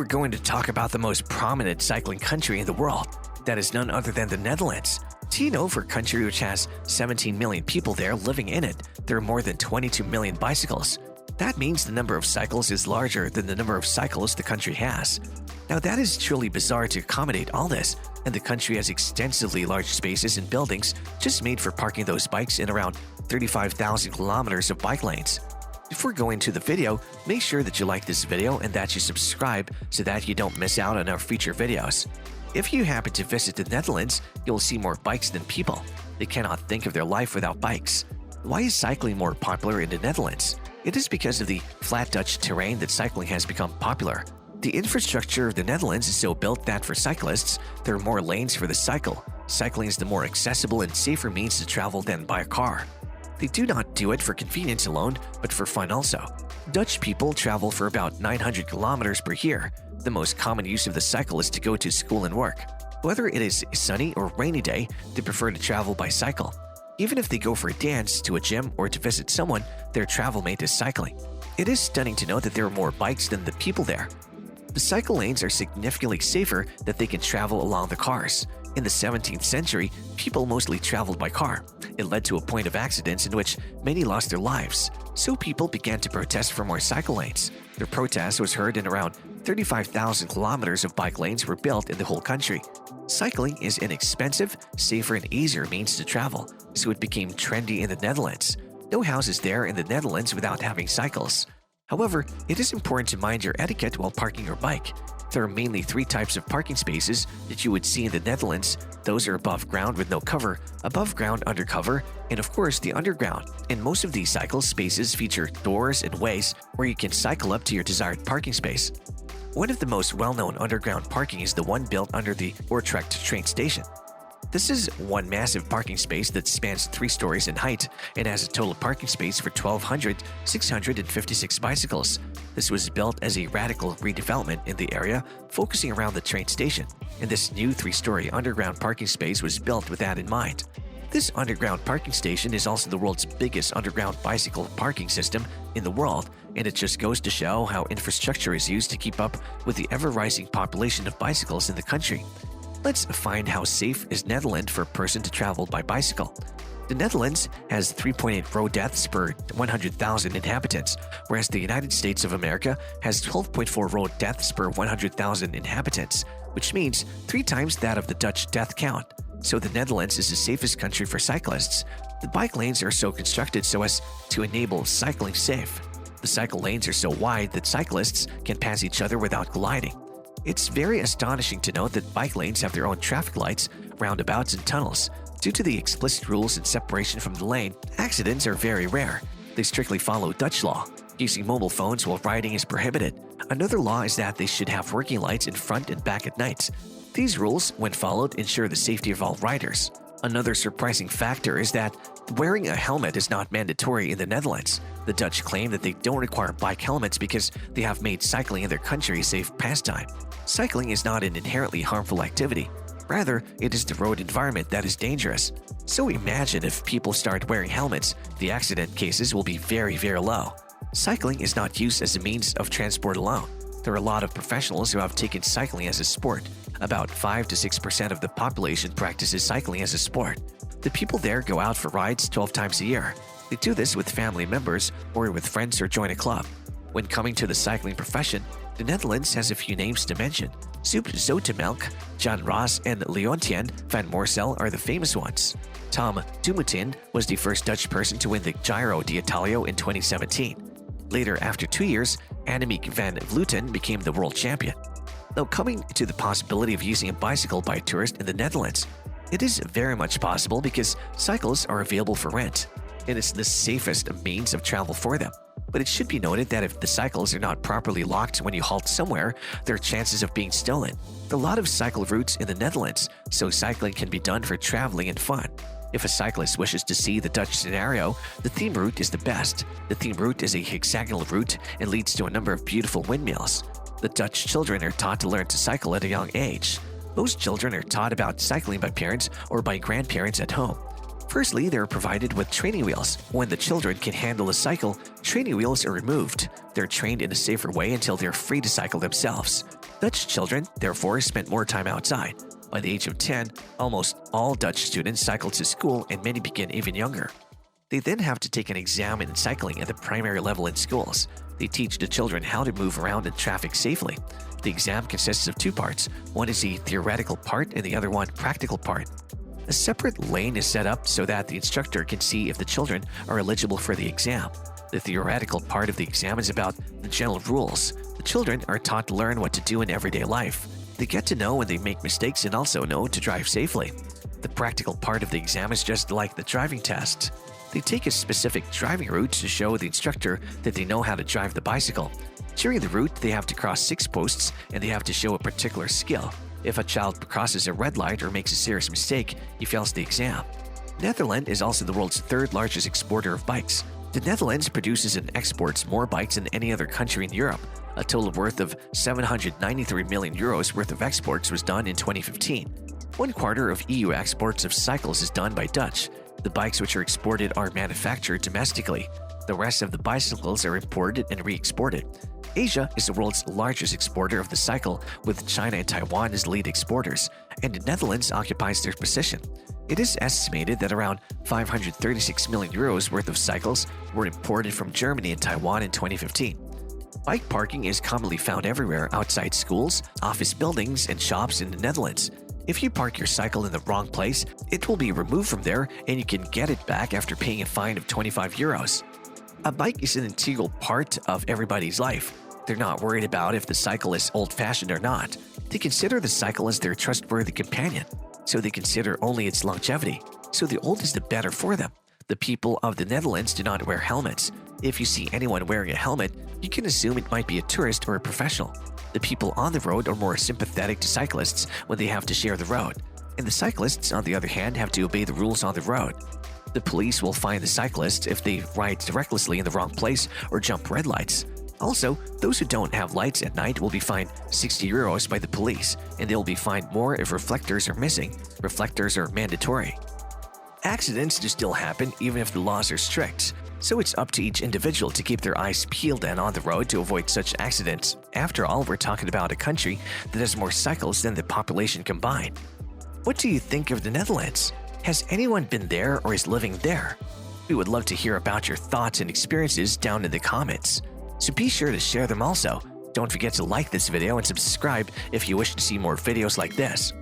we're going to talk about the most prominent cycling country in the world. That is none other than the Netherlands. Do you know for a country which has 17 million people there living in it, there are more than 22 million bicycles? That means the number of cycles is larger than the number of cycles the country has. Now that is truly bizarre to accommodate all this, and the country has extensively large spaces and buildings just made for parking those bikes in around 35,000 kilometers of bike lanes. Before going to the video, make sure that you like this video and that you subscribe so that you don't miss out on our future videos. If you happen to visit the Netherlands, you'll see more bikes than people. They cannot think of their life without bikes. Why is cycling more popular in the Netherlands? It is because of the flat Dutch terrain that cycling has become popular. The infrastructure of the Netherlands is so built that for cyclists, there are more lanes for the cycle. Cycling is the more accessible and safer means to travel than by a car. They do not do it for convenience alone, but for fun also. Dutch people travel for about 900 kilometers per year. The most common use of the cycle is to go to school and work. Whether it is a sunny or rainy day, they prefer to travel by cycle. Even if they go for a dance, to a gym, or to visit someone, their travel mate is cycling. It is stunning to know that there are more bikes than the people there. The cycle lanes are significantly safer that they can travel along the cars. In the 17th century, people mostly traveled by car. It led to a point of accidents in which many lost their lives. So people began to protest for more cycle lanes. Their protest was heard in around 35,000 kilometers of bike lanes were built in the whole country. Cycling is an inexpensive, safer, and easier means to travel, so it became trendy in the Netherlands. No house is there in the Netherlands without having cycles. However, it is important to mind your etiquette while parking your bike. There are mainly three types of parking spaces that you would see in the Netherlands. Those are above ground with no cover, above ground under cover, and of course the underground. And most of these cycle spaces feature doors and ways where you can cycle up to your desired parking space. One of the most well-known underground parking is the one built under the Utrecht train station. This is one massive parking space that spans 3 stories in height and has a total parking space for 1,656 bicycles. This was built as a radical redevelopment in the area, focusing around the train station, and this new 3-story underground parking space was built with that in mind. This underground parking station is also the world's biggest underground bicycle parking system in the world, and it just goes to show how infrastructure is used to keep up with the ever-rising population of bicycles in the country. Let's find how safe is Netherlands for a person to travel by bicycle. The Netherlands has 3.8 road deaths per 100,000 inhabitants, whereas the United States of America has 12.4 road deaths per 100,000 inhabitants, which means 3 times that of the Dutch death count. So the Netherlands is the safest country for cyclists. The bike lanes are so constructed so as to enable cycling safe. The cycle lanes are so wide that cyclists can pass each other without colliding. It's very astonishing to note that bike lanes have their own traffic lights, roundabouts, and tunnels. Due to the explicit rules and separation from the lane, accidents are very rare. They strictly follow Dutch law. Using mobile phones while riding is prohibited. Another law is that they should have working lights in front and back at night. These rules, when followed, ensure the safety of all riders. Another surprising factor is that wearing a helmet is not mandatory in the Netherlands. The Dutch claim that they don't require bike helmets because they have made cycling in their country a safe pastime. Cycling is not an inherently harmful activity. Rather, it is the road environment that is dangerous. So imagine if people start wearing helmets, the accident cases will be very, very low. Cycling is not used as a means of transport alone. There are a lot of professionals who have taken cycling as a sport. About 5 to 6% of the population practices cycling as a sport. The people there go out for rides 12 times a year. They do this with family members or with friends or join a club. When coming to the cycling profession, the Netherlands has a few names to mention. Soep Zoetemelk, Jan Roos, and Leontien van Moorsel are the famous ones. Tom Dumoulin was the first Dutch person to win the Giro d'Italia in 2017. Later, after 2 years, Annemiek van Vleuten became the world champion. Now, coming to the possibility of using a bicycle by a tourist in the Netherlands, it is very much possible because cycles are available for rent, and it's the safest means of travel for them. But it should be noted that if the cycles are not properly locked when you halt somewhere, there are chances of being stolen. There are a lot of cycle routes in the Netherlands, so cycling can be done for traveling and fun. If a cyclist wishes to see the Dutch scenario, the theme route is the best. The theme route is a hexagonal route and leads to a number of beautiful windmills. The Dutch children are taught to learn to cycle at a young age. Most children are taught about cycling by parents or by grandparents at home. Firstly, they are provided with training wheels. When the children can handle a cycle, training wheels are removed. They're trained in a safer way until they're free to cycle themselves. Dutch children, therefore, spent more time outside. By the age of 10, almost all Dutch students cycle to school and many begin even younger. They then have to take an exam in cycling at the primary level in schools. They teach the children how to move around in traffic safely. The exam consists of two parts. One is the theoretical part and the other one practical part. A separate lane is set up so that the instructor can see if the children are eligible for the exam. The theoretical part of the exam is about the general rules. The children are taught to learn what to do in everyday life. They get to know when they make mistakes and also know to drive safely. The practical part of the exam is just like the driving test. They take a specific driving route to show the instructor that they know how to drive the bicycle. During the route, they have to cross 6 posts and they have to show a particular skill. If a child crosses a red light or makes a serious mistake, he fails the exam. Netherlands is also the world's third largest exporter of bikes. The Netherlands produces and exports more bikes than any other country in Europe. A total worth of €793 million worth of exports was done in 2015. 1/4 of EU exports of cycles is done by Dutch. The bikes which are exported are manufactured domestically. The rest of the bicycles are imported and re-exported. Asia is the world's largest exporter of the cycle, with China and Taiwan as lead exporters, and the Netherlands occupies their position. It is estimated that around €536 million worth of cycles were imported from Germany and Taiwan in 2015. Bike parking is commonly found everywhere outside schools, office buildings, and shops in the Netherlands. If you park your cycle in the wrong place, it will be removed from there and you can get it back after paying a fine of €25. A bike is an integral part of everybody's life. They're not worried about if the cycle is old-fashioned or not. They consider the cycle as their trustworthy companion, so they consider only its longevity. So the older the better for them. The people of the Netherlands do not wear helmets. If you see anyone wearing a helmet, you can assume it might be a tourist or a professional. The people on the road are more sympathetic to cyclists when they have to share the road, and the cyclists, on the other hand, have to obey the rules on the road. The police will fine the cyclists if they ride recklessly in the wrong place or jump red lights. Also, those who don't have lights at night will be fined €60 by the police, and they will be fined more if reflectors are missing. Reflectors are mandatory. Accidents do still happen even if the laws are strict, so it's up to each individual to keep their eyes peeled and on the road to avoid such accidents. After all, we're talking about a country that has more cycles than the population combined. What do you think of the Netherlands? Has anyone been there or is living there? We would love to hear about your thoughts and experiences down in the comments, so be sure to share them also. Don't forget to like this video and subscribe if you wish to see more videos like this.